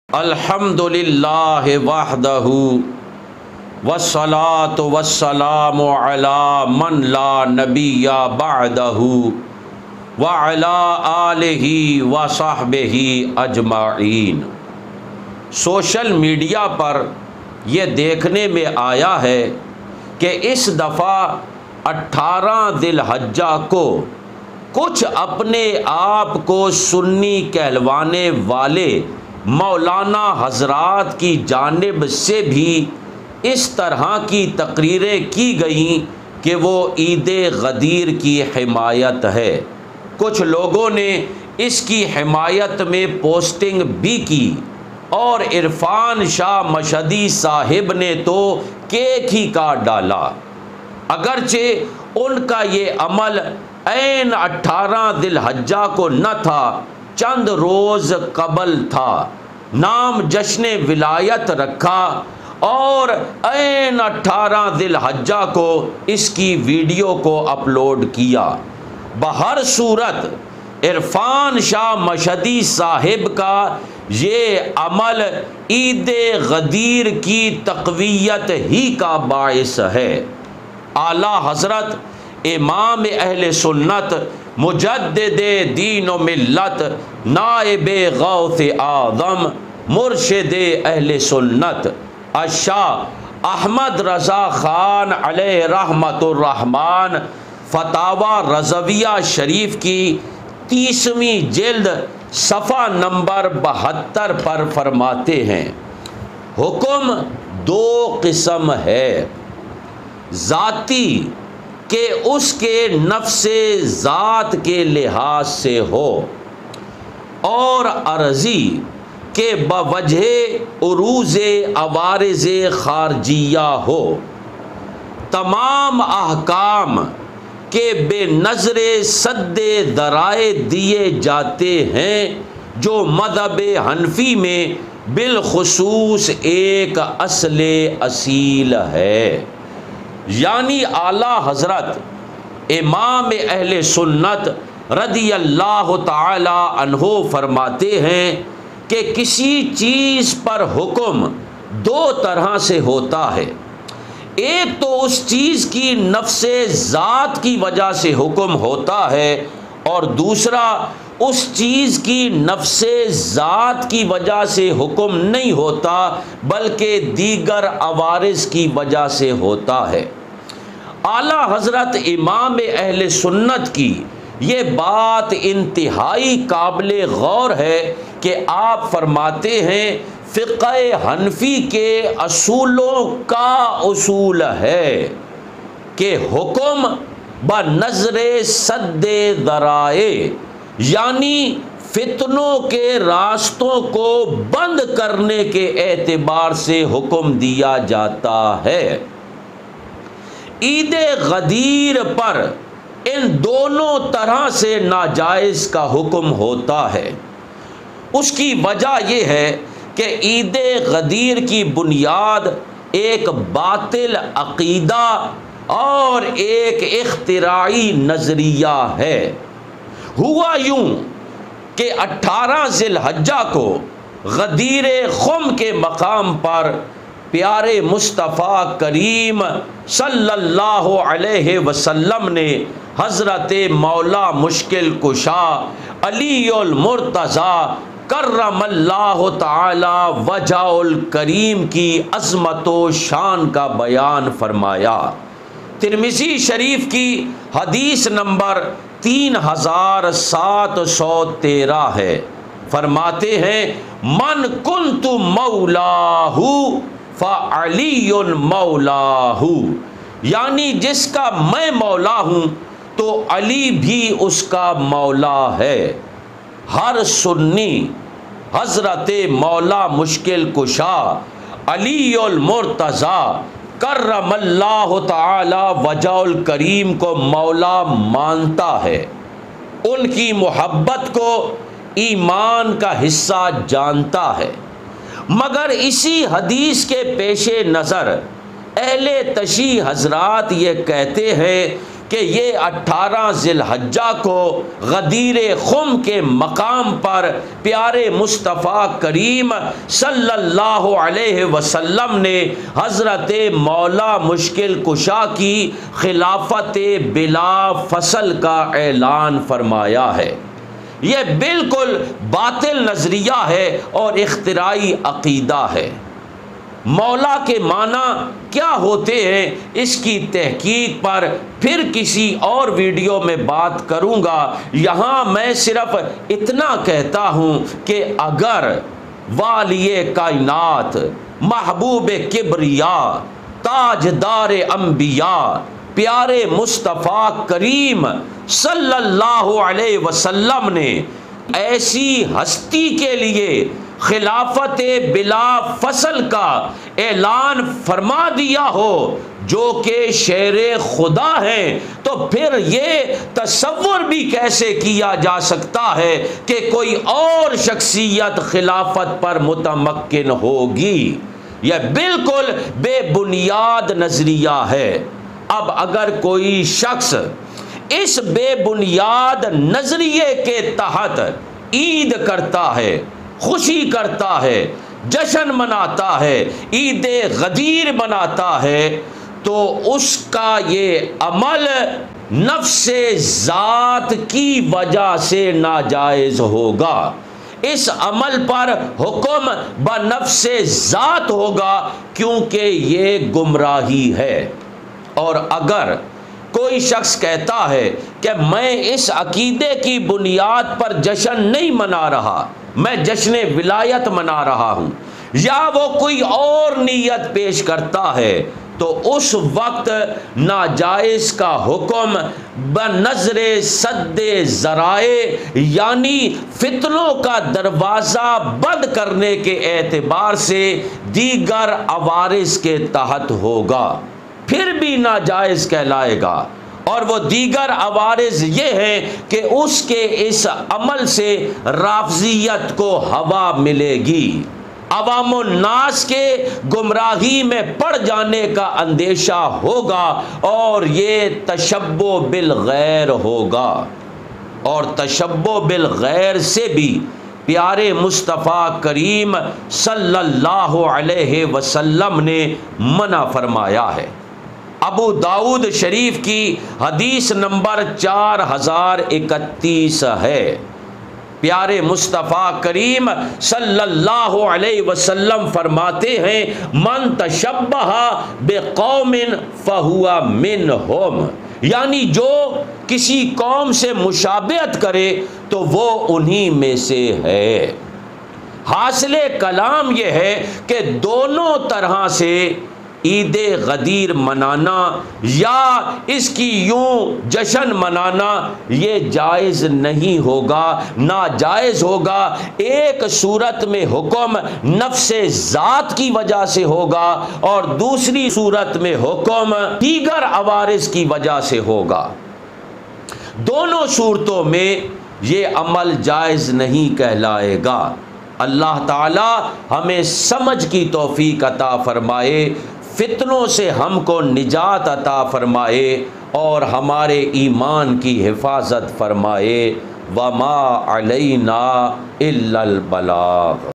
الحمد للہ وحدہ والصلاة والسلام علی من لا نبی بعدہ وعلی آلہ وصحبہ اجمعین۔ سوشل میڈیا پر یہ دیکھنے میں آیا ہے کہ اس دفعہ 18 ذی الحجہ کو کچھ اپنے آپ کو سنی کہلوانے والے مولانا حضرات کی جانب سے بھی اس طرح کی تقریریں کی گئیں کہ وہ عید غدیر کی حمایت ہے۔ کچھ لوگوں نے اس کی حمایت میں پوسٹنگ بھی کی اور عرفان شاہ مشہدی صاحب نے تو کیک ہی کاٹ ڈالا، اگرچہ ان کا یہ عمل عین 18 ذی الحجہ کو نہ تھا، چند روز قبل تھا۔ نام جشن ولایت رکھا اور عین 18 ذی الحجہ کو اس کی ویڈیو کو اپلوڈ کیا۔ بہر صورت عرفان شاہ مشہدی صاحب کا یہ عمل عید غدیر کی تقویت ہی کا باعث ہے۔ اعلیٰ حضرت امام اہل سنت مجدد دین و ملت نائب غوث اعظم مرشد اہل سنت الشاہ احمد رضا خان علیہ رحمت الرحمن فتاوی رضویہ شریف کی 30ویں جلد صفحہ نمبر 72 پر فرماتے ہیں، حکم دو قسم ہے، ذاتی کہ اس کے نفس ذات کے لحاظ سے ہو، اور عرضی کہ بوجہ عروض عوارض خارجیہ ہو۔ تمام احکام کے بے نظر سد ذرائع دیے جاتے ہیں جو مذہب حنفی میں بالخصوص ایک اصل اصیل ہے۔ یعنی اعلیٰ حضرت امام اہل سنت رضی اللہ تعالی عنہ فرماتے ہیں کہ کسی چیز پر حکم دو طرح سے ہوتا ہے، ایک تو اس چیز کی نفس ذات کی وجہ سے حکم ہوتا ہے، اور دوسرا اس چیز کی نفس ذات کی وجہ سے حکم نہیں ہوتا بلکہ دیگر عوارض کی وجہ سے ہوتا ہے۔ اعلیٰ حضرت امام اہل سنت کی یہ بات انتہائی قابل غور ہے کہ آپ فرماتے ہیں فقہ حنفی کے اصولوں کا اصول ہے کہ حکم بنظر سد ذرائع، یعنی فتنوں کے راستوں کو بند کرنے کے اعتبار سے حکم دیا جاتا ہے۔ عید غدیر پر ان دونوں طرح سے ناجائز کا حکم ہوتا ہے۔ اس کی وجہ یہ ہے کہ عید غدیر کی بنیاد ایک باطل عقیدہ اور ایک اختراعی نظریہ ہے۔ ہوا یوں کہ 18 ذی الحجہ کو غدیر خم کے مقام پر پیارے مصطفیٰ کریم صلی اللہ علیہ وسلم نے حضرت مولا مشکل کشا علی المرتضیٰ کرم اللہ تعالی وجہ الکریم کی عظمت و شان کا بیان فرمایا۔ ترمذی شریف کی حدیث نمبر 3713 ہے، فرماتے ہیں من کنت مولاہ فعلی مولاہ، یعنی جس کا میں مولا ہوں تو علی بھی اس کا مولا ہے۔ ہر سنی حضرت مولا مشکل کشا علی المرتضیٰ کرم اللہ تعالی وجہ الکریم کو مولا مانتا ہے، ان کی محبت کو ایمان کا حصہ جانتا ہے، مگر اسی حدیث کے پیش نظر اہل تشیع حضرات یہ کہتے ہیں کہ یہ 18 ذی الحجہ کو غدیر خم کے مقام پر پیارے مصطفیٰ کریم صلی اللہ علیہ وسلم نے حضرت مولا مشکل کشا کی خلافت بلا فصل کا اعلان فرمایا ہے۔ یہ بالکل باطل نظریہ ہے اور اختراعی عقیدہ ہے۔ مولا کے معنی کیا ہوتے ہیں اس کی تحقیق پر پھر کسی اور ویڈیو میں بات کروں گا۔ یہاں میں صرف اتنا کہتا ہوں کہ اگر والی کائنات، محبوب کبریا، تاجدار انبیاء، پیارے مصطفیٰ کریم صلی اللہ علیہ وسلم نے ایسی ہستی کے لیے خلافت بلا فصل کا اعلان فرما دیا ہو جو کہ شیر خدا ہیں، تو پھر یہ تصور بھی کیسے کیا جا سکتا ہے کہ کوئی اور شخصیت خلافت پر متمکن ہوگی؟ یہ بالکل بے بنیاد نظریہ ہے۔ اب اگر کوئی شخص اس بے بنیاد نظریے کے تحت عید کرتا ہے، خوشی کرتا ہے، جشن مناتا ہے، عید غدیر مناتا ہے، تو اس کا یہ عمل نفس ذات کی وجہ سے ناجائز ہوگا۔ اس عمل پر حکم بنفس ذات ہوگا کیونکہ یہ گمراہی ہے۔ اور اگر کوئی شخص کہتا ہے کہ میں اس عقیدے کی بنیاد پر جشن نہیں منا رہا، میں جشن ولایت منا رہا ہوں، یا وہ کوئی اور نیت پیش کرتا ہے، تو اس وقت ناجائز کا حکم بنظر سد ذرائع یعنی فتنوں کا دروازہ بند کرنے کے اعتبار سے دیگر عوارض کے تحت ہوگا، پھر بھی ناجائز کہلائے گا۔ اور وہ دیگر عوارض یہ ہیں کہ اس کے اس عمل سے رافضیت کو ہوا ملے گی، عوام الناس کے گمراہی میں پڑ جانے کا اندیشہ ہوگا، اور یہ تشبہ بالغیر ہوگا۔ اور تشبہ بالغیر سے بھی پیارے مصطفیٰ کریم صلی اللہ علیہ وسلم نے منع فرمایا ہے۔ ابو داؤد شریف کی حدیث نمبر 4031 ہے۔ پیارے مصطفیٰ کریم صلی اللہ علیہ وسلم فرماتے ہیں من تشبہ بقوم فہو منہم، یعنی جو کسی قوم سے مشابہت کرے تو وہ انہی میں سے ہے۔ حاصل کلام یہ ہے کہ دونوں طرح سے عید غدیر منانا یا اس کی یوں جشن منانا یہ جائز نہیں ہوگا، ناجائز ہوگا۔ ایک صورت میں حکم نفس ذات کی وجہ سے ہوگا اور دوسری صورت میں حکم دیگر عوارض کی وجہ سے ہوگا۔ دونوں صورتوں میں یہ عمل جائز نہیں کہلائے گا۔ اللہ تعالی ہمیں سمجھ کی توفیق عطا فرمائے، فتنوں سے ہم کو نجات عطا فرمائے اور ہمارے ایمان کی حفاظت فرمائے۔ وما علینا الا البلاغ۔